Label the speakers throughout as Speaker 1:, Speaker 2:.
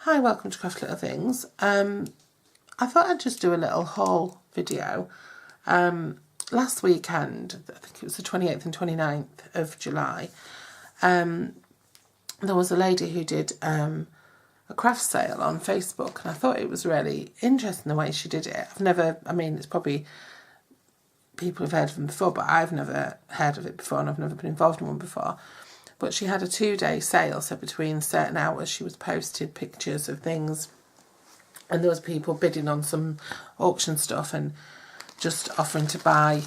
Speaker 1: Hi, welcome to Craft Little Things. I thought I'd just do a little haul video. Last weekend, I think it was the 28th and 29th of July, there was a lady who did a craft sale on Facebook, and I thought it was really interesting the way she did it. It's probably people have heard of them before, but I've never heard of it before, and I've never been involved in one before. But she had a 2-day sale, so between certain hours she was posted pictures of things, and there was people bidding on some auction stuff and just offering to buy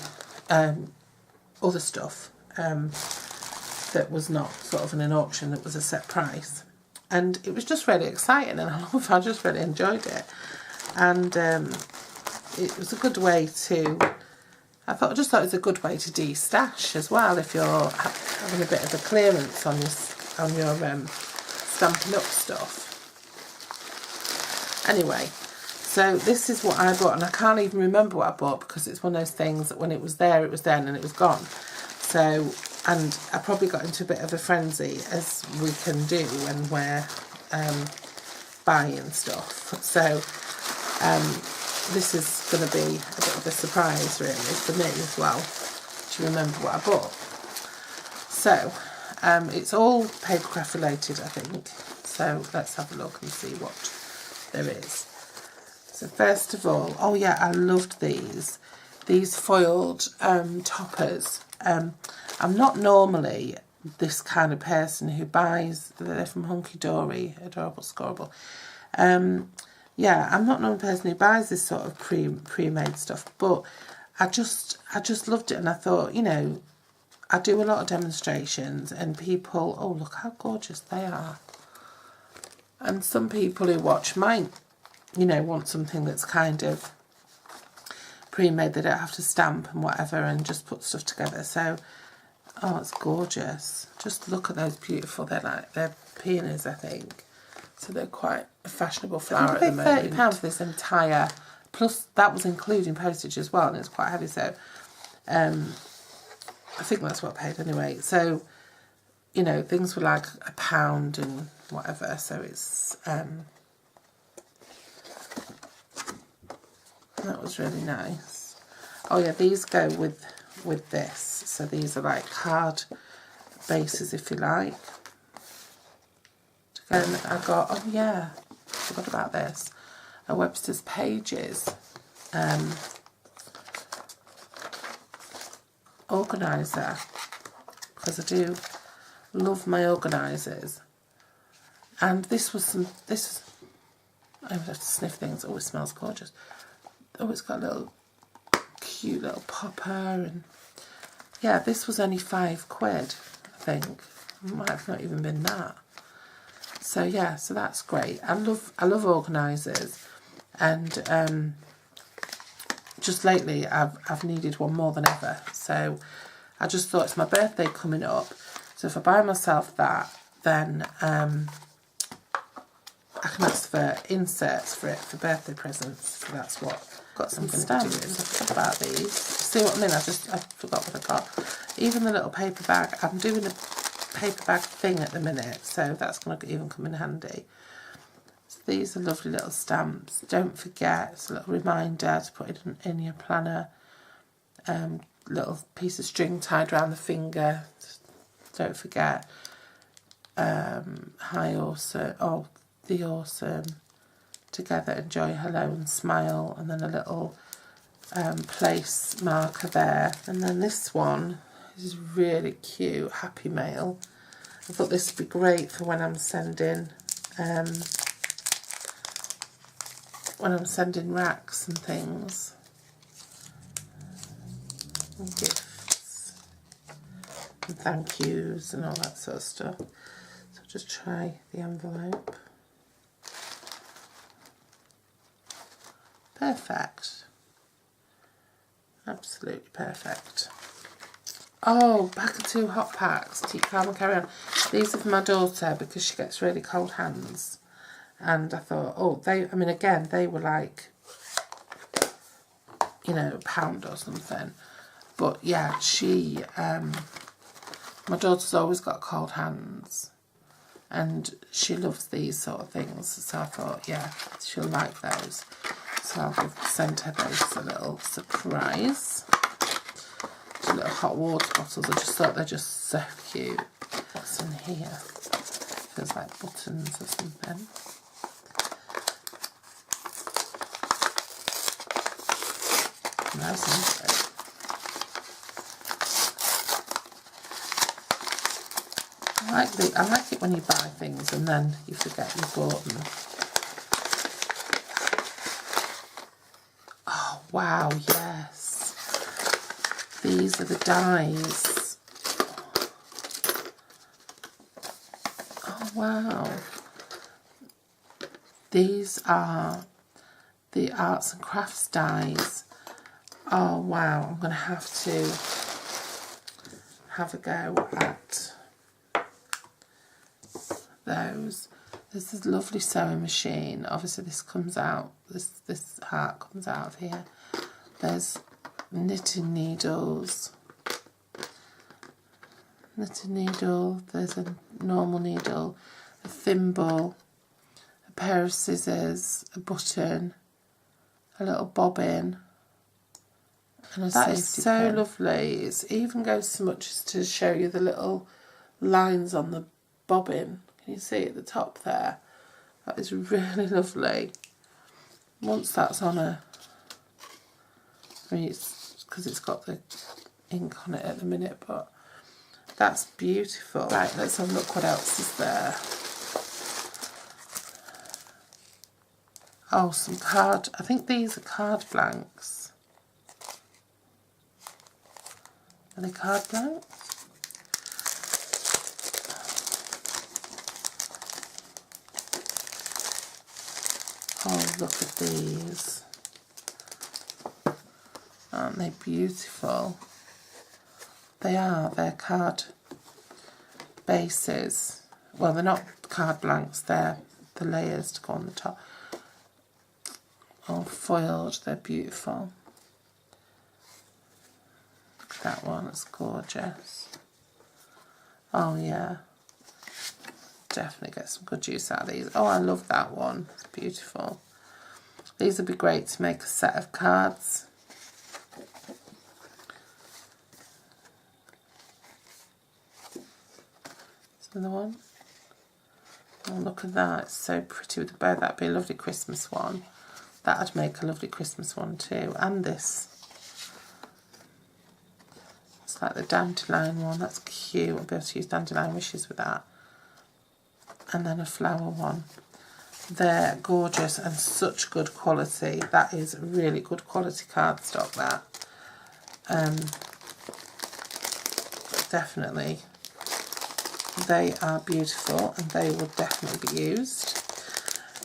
Speaker 1: other stuff that was not sort of in an auction, that was a set price. And it was just really exciting, and I just really enjoyed it. And it was a good way to, I just thought it was a good way to de-stash as well, if you're having a bit of a clearance on your Stampin' Up stuff. Anyway, so this is what I bought, and I can't even remember what I bought because it's one of those things that when it was there, and it was gone. So, and I probably got into a bit of a frenzy, as we can do when we're buying stuff. So, this is going to be a bit of a surprise, really, for me as well, to remember what I bought. So, it's all papercraft related, I think. So, let's have a look and see what there is. So, first of all, oh yeah, I loved these foiled toppers. I'm not normally this kind of person who buys, they're from Hunky Dory, Adorable Scorable. Yeah, I'm not a person who buys this sort of pre-made stuff, but I just loved it, and I thought, you know, I do a lot of demonstrations, and people, oh look how gorgeous they are. And some people who watch might, you know, want something that's kind of pre-made. They don't have to stamp and whatever and just put stuff together. So, oh, it's gorgeous. Just look at those beautiful, they're peonies, I think. So they're quite a fashionable flower at the moment. £30 for this entire, plus that was including postage as well, and it's quite heavy, so I think that's what I paid anyway. So, you know, things were like £1 and whatever, so it's, that was really nice. Oh yeah, these go with this, so these are like card bases, if you like. And I got, oh yeah, forgot about this, a Webster's Pages organiser, because I do love my organisers. And this was I would have to sniff things. Oh, it smells gorgeous. Oh, it's got a little cute little popper, and yeah, this was only £5, I think. It might have not even been that. So yeah, so that's great. I love organisers, and just lately I've needed one more than ever. So I just thought, it's my birthday coming up, so if I buy myself that, then I can ask for inserts for it for birthday presents. So that's what got some stamps. I forgot about these. See what I mean? I forgot what I got. Even the little paper bag. I'm doing a paper bag thing at the minute, so that's going to even come in handy. So these are lovely little stamps. Don't forget, it's a little reminder to put it in your planner. Little piece of string tied around the finger. Don't forget. Hi awesome. Oh, the awesome. Together, enjoy, hello, and smile, and then a little place marker there. And then this one, this is really cute, Happy Mail. I thought this would be great for when I'm sending racks and things, and gifts, and thank yous, and all that sort of stuff. So just try the envelope. Perfect. Absolutely perfect. Oh, pack of 2 hot packs. Keep calm and carry on. These are for my daughter because she gets really cold hands. And I thought, oh, again, they were like, you know, £1 or something. But yeah, my daughter's always got cold hands. and she loves these sort of things, so I thought, yeah, she'll like those. So I'll send her those as a little surprise. These little hot water bottles, I just thought they're just so cute. What's in here? Feels like buttons or something. Nice, isn't it? I like it when you buy things and then you forget you bought them. Oh wow, yes. These are the dies. Oh wow. These are the arts and crafts dies. Oh wow, I'm going to have a go at those. There's this lovely sewing machine. Obviously this comes out, this heart comes out of here. There's knitting needles. Knitting needle, there's a normal needle, a thimble, a pair of scissors, a button, a little bobbin, and a safety pin. That is so lovely. It even goes so much as to show you the little lines on the bobbin. Can you see at the top there? That is really lovely. Once that's on I mean, it's because it's got the ink on it at the minute, but that's beautiful. Right, let's have a look what else is there. Oh, some card. I think these are card blanks. Are they card blanks? Oh, look at these. Aren't they beautiful? They are. They're card bases. Well, they're not card blanks. They're the layers to go on the top. All foiled. They're beautiful. Look at that one. It's gorgeous. Oh, yeah. Definitely get some good use out of these. Oh, I love that one. It's beautiful. These would be great to make a set of cards. There's another one. Oh, look at that. It's so pretty with the bow. That'd be a lovely Christmas one. That'd make a lovely Christmas one too. And this. It's like the dandelion one. That's cute. I'll be able to use dandelion wishes with that. And then a flower one. They're gorgeous and such good quality. That is really good quality cardstock, that. Definitely. They are beautiful and they will definitely be used.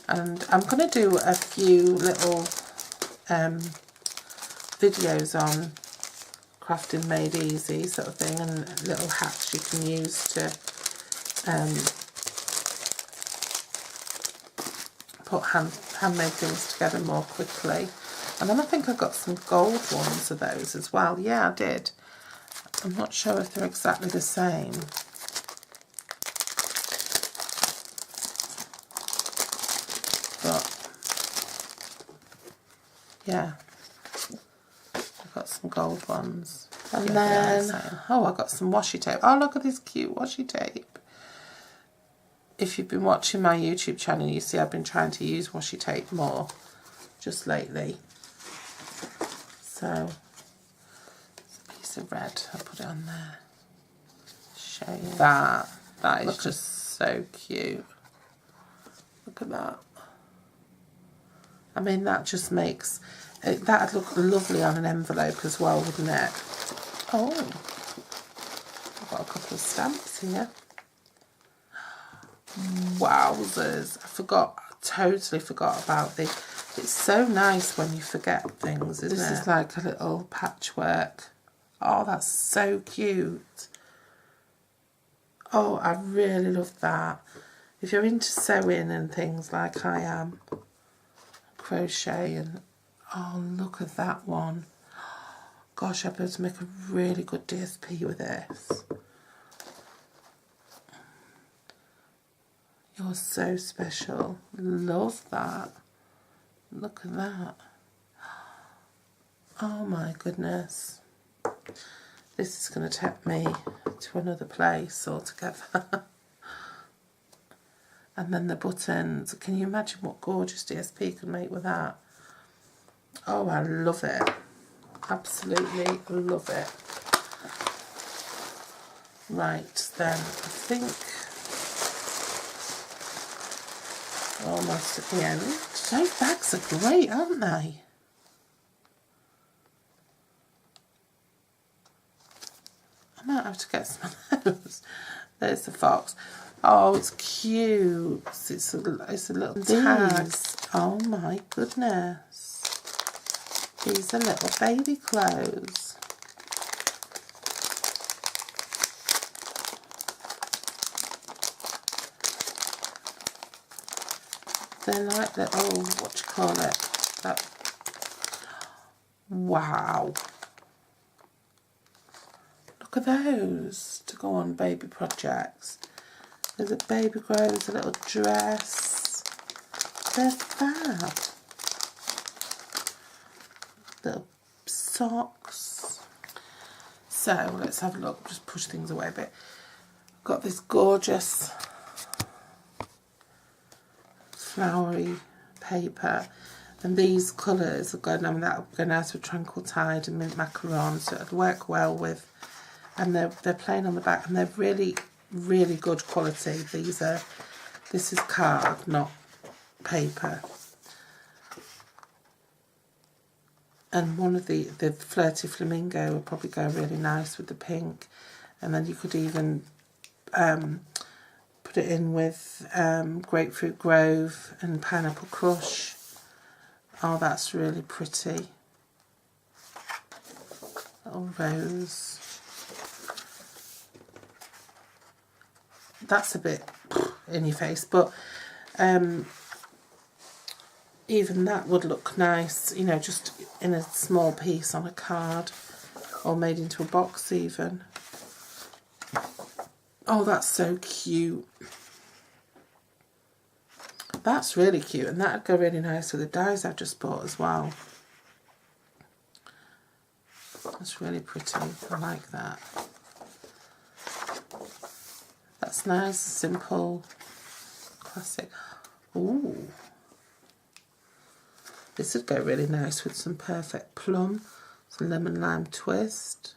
Speaker 1: And I'm going to do a few little videos on crafting made easy sort of thing, and little hacks you can use to put handmade things together more quickly. And then I think I got some gold ones of those as well. Yeah, I did. I'm not sure if they're exactly the same. But yeah, I've got some gold ones. And then, oh, I got some washi tape. Oh, look at this cute washi tape. If you've been watching my YouTube channel, you see I've been trying to use washi tape more just lately. So, it's a piece of red. I'll put it on there. Show you. That is just so cute. Look at that. I mean, that just makes it, that'd look lovely on an envelope as well, wouldn't it? Oh, I've got a couple of stamps here. Wowzers. I totally forgot about this. It's so nice when you forget things, isn't it? This is like a little patchwork. Oh, that's so cute. Oh, I really love that. If you're into sewing and things like I am, crochet and, oh, look at that one. Gosh, I'd be able to make a really good DSP with this. You're so special. Love that. Look at that. Oh my goodness. This is going to take me to another place altogether. And then the buttons. Can you imagine what gorgeous DSP can make with that? Oh, I love it. Absolutely love it. Right, then I think almost at the end. Those bags are great, aren't they? I might have to get some of those. There's the fox. Oh, it's cute. It's a little tag. Oh my goodness. These are little baby clothes. They're like little, what do you call it? That, wow. Look at those to go on baby projects. There's a baby grows, a little dress. They're fab. Little socks. So let's have a look, just push things away a bit. I've got this gorgeous flowery paper, and these colours are going on, that would go nice with Tranquil Tide and Mint Macaron, so it'd work well with, and they're plain on the back, and they're really good quality. This is card, not paper. And one of the Flirty Flamingo would probably go really nice with the pink, and then you could even put it in with Grapefruit Grove and Pineapple Crush. Oh, that's really pretty. Little rose. That's a bit in your face, but even that would look nice, you know, just in a small piece on a card, or made into a box even. Oh, that's so cute. That's really cute, and that'd go really nice with the dies I've just bought as well. That's really pretty. I like that. That's nice, simple, classic. Ooh. This would go really nice with some Perfect Plum, some lemon lime twist.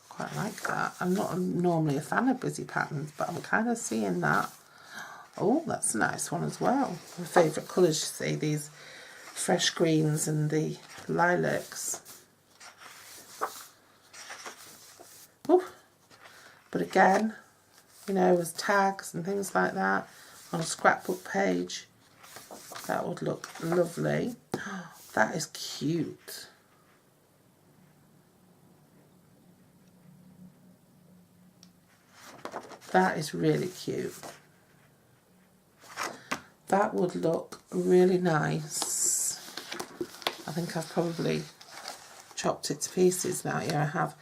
Speaker 1: Quite like that. I'm not normally a fan of busy patterns, but I'm kind of seeing that. Oh, that's a nice one as well. My favourite colours, you see, these fresh greens and the lilacs. Ooh. But again, you know, as tags and things like that on a scrapbook page, that would look lovely. That is cute. That is really cute. That would look really nice. I think I've probably chopped it to pieces now. Yeah, I have.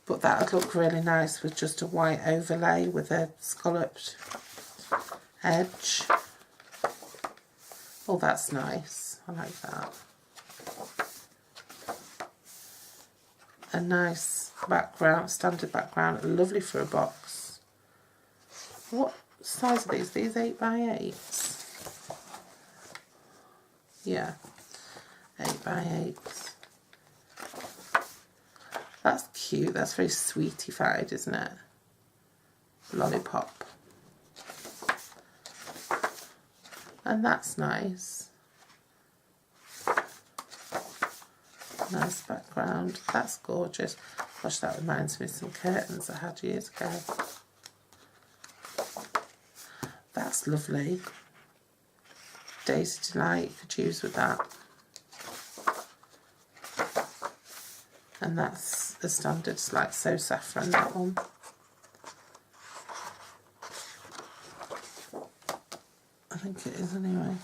Speaker 1: But that would look really nice with just a white overlay with a scalloped edge. Oh, that's nice. I like that. A nice background, standard background, lovely for a box. What size are these? These 8x8s? Yeah, 8x8s. That's cute. That's very sweetified, isn't it? Lollipop. And that's nice. Nice background. That's gorgeous. Gosh, that reminds me of some curtains I had years ago. That's lovely. Daisy Delight, you could use with that. And that's the standard, it's like So Saffron, that one. I think it is anyway.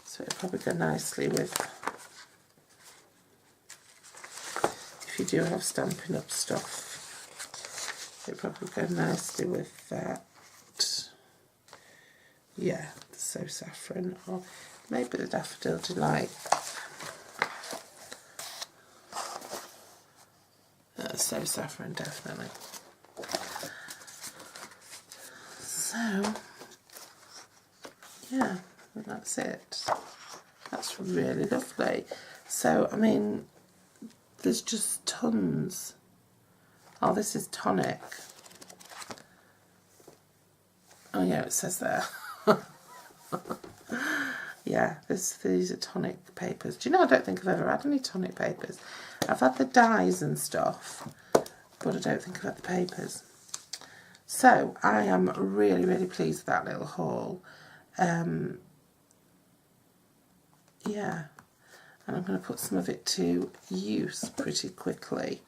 Speaker 1: So it'll probably go nicely with, if you do have Stampin' Up stuff, It probably go nicely with that. Yeah, the So Saffron, or maybe the Daffodil Delight. So Saffron, definitely. So, yeah, that's it. That's really lovely. So, I mean, there's just tons. Oh, this is tonic. Oh yeah, it says there. Yeah, these are tonic papers. Do you know, I don't think I've ever had any tonic papers. I've had the dyes and stuff, but I don't think I've had the papers. So, I am really, really pleased with that little haul. Yeah, and I'm going to put some of it to use pretty quickly.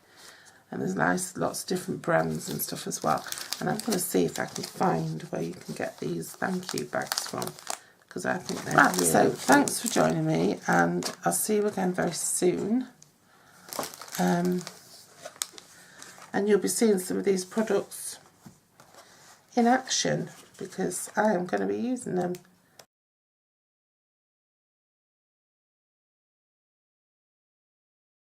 Speaker 1: And there's lots of different brands and stuff as well. And I'm going to see if I can find where you can get these thank you bags from, because I think they're really so cool. Thanks for joining me, and I'll see you again very soon. And you'll be seeing some of these products in action, because I am going to be using them.